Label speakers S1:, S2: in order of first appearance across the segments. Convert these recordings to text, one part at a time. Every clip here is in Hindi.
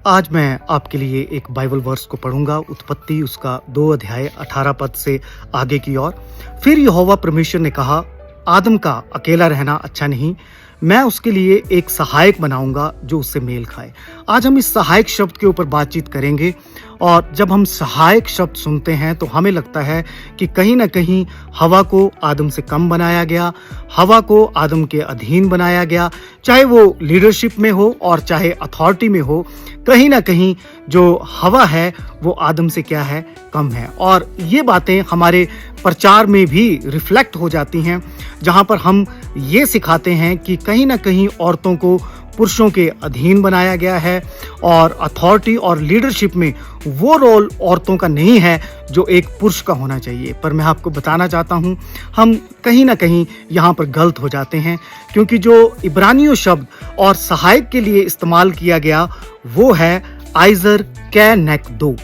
S1: आज मैं आपके लिए एक बाइबल वर्स को पढ़ूंगा, उत्पत्ति उसका 2 अध्याय 18 पद से आगे की ओर। फिर यहोवा परमेश्वर ने कहा, आदम का अकेला रहना अच्छा नहीं, मैं उसके लिए एक सहायक बनाऊंगा जो उससे मेल खाए। आज हम इस सहायक शब्द के ऊपर बातचीत करेंगे। और जब हम सहायक शब्द सुनते हैं तो हमें लगता है कि कहीं ना कहीं हवा को आदम से कम बनाया गया, हवा को आदम के अधीन बनाया गया, चाहे वो लीडरशिप में हो और चाहे अथॉरिटी में हो। कहीं ना कहीं जो हवा है वो आदम से क्या है, कम है। और ये बातें हमारे प्रचार में भी रिफ्लेक्ट हो जाती हैं, जहां पर हम ये सिखाते हैं कि कहीं ना कहीं औरतों को पुरुषों के अधीन बनाया गया है और अथॉरिटी और लीडरशिप में वो रोल औरतों का नहीं है जो एक पुरुष का होना चाहिए। पर मैं आपको बताना चाहता हूं, हम कहीं ना कहीं यहाँ पर गलत हो जाते हैं, क्योंकि जो इब्रानियों शब्द और सहायक के लिए इस्तेमाल किया गया वो है आइजर कै नेक दो,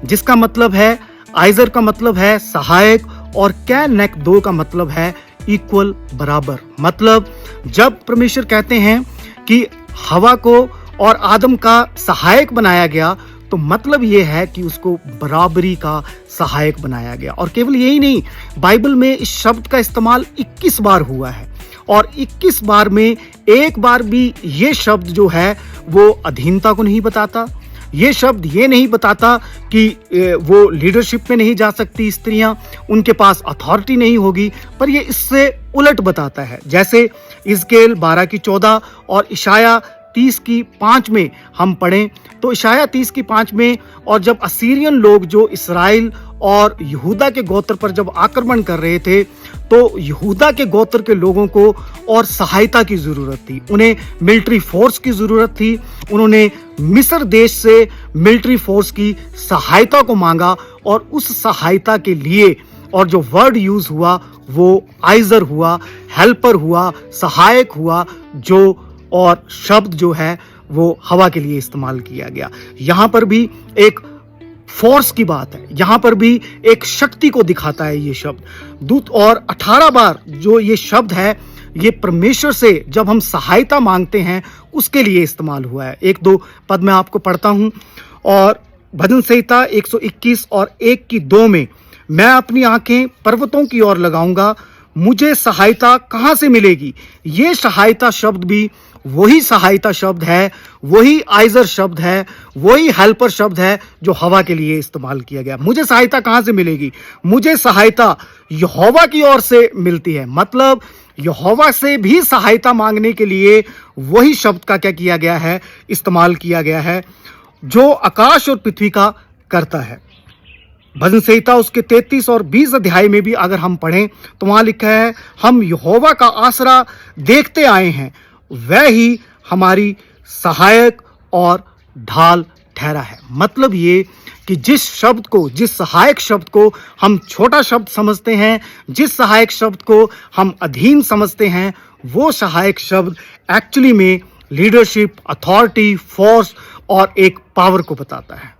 S1: जिसका मतलब है, आइजर का मतलब है सहायक और कै नेक दो का मतलब है इक्वल, बराबर। मतलब जब परमेश्वर कहते हैं कि हवा को और आदम का सहायक बनाया गया, तो मतलब ये है कि उसको बराबरी का सहायक बनाया गया। और केवल यही नहीं, बाइबल में इस शब्द का इस्तेमाल 21 बार हुआ है और 21 बार में एक बार भी ये शब्द जो है वो अधीनता को नहीं बताता। ये शब्द ये नहीं बताता कि वो लीडरशिप में नहीं जा सकती स्त्रियां, उनके पास अथॉरिटी नहीं होगी, पर ये इससे उलट बताता है। जैसे इज़केल 12:14 और इशाया 30:5 में हम पढ़ें तो इशाया 30:5 में, और जब असीरियन लोग जो इस्राएल और यहूदा के गोत्र पर जब आक्रमण कर रहे थे, तो यहूदा के गोत्र के लोगों को और सहायता की ज़रूरत थी, उन्हें मिलिट्री फोर्स की ज़रूरत थी। उन्होंने मिस्र देश से मिलिट्री फोर्स की सहायता को मांगा और उस सहायता के लिए, और जो वर्ड यूज़ हुआ वो आइजर हुआ, हेल्पर हुआ, सहायक हुआ, जो और शब्द जो है वो हवा के लिए इस्तेमाल किया गया। यहाँ पर भी एक फोर्स की बात है, यहाँ पर भी एक शक्ति को दिखाता है ये शब्द। दूत और 18 बार जो ये शब्द है, ये परमेश्वर से जब हम सहायता मांगते हैं उसके लिए इस्तेमाल हुआ है। 1-2 पद मैं आपको पढ़ता हूँ। और भजन संहिता 121 और 1:2 में, मैं अपनी आंखें पर्वतों की ओर लगाऊंगा, मुझे सहायता कहाँ से मिलेगी। ये सहायता शब्द भी वही सहायता शब्द है, वही आइजर शब्द है, वही हेल्पर शब्द है जो हवा के लिए इस्तेमाल किया गया। मुझे सहायता कहाँ से मिलेगी? मुझे सहायता यहोवा की ओर से मिलती है। मतलब यहोवा से भी सहायता मांगने के लिए वही शब्द का क्या किया गया है, इस्तेमाल किया गया है, जो आकाश और पृथ्वी का करता है। भजन संहिता उसके 33 और 20 अध्याय में भी अगर हम पढ़ें तो वहां लिखा है, हम यहोवा का आसरा देखते आए हैं, वह ही हमारी सहायक और ढाल ठहरा है। मतलब ये कि जिस शब्द को, जिस सहायक शब्द को हम छोटा शब्द समझते हैं, जिस सहायक शब्द को हम अधीन समझते हैं, वो सहायक शब्द एक्चुअली में लीडरशिप, अथॉरिटी, फोर्स और एक पावर को बताता है।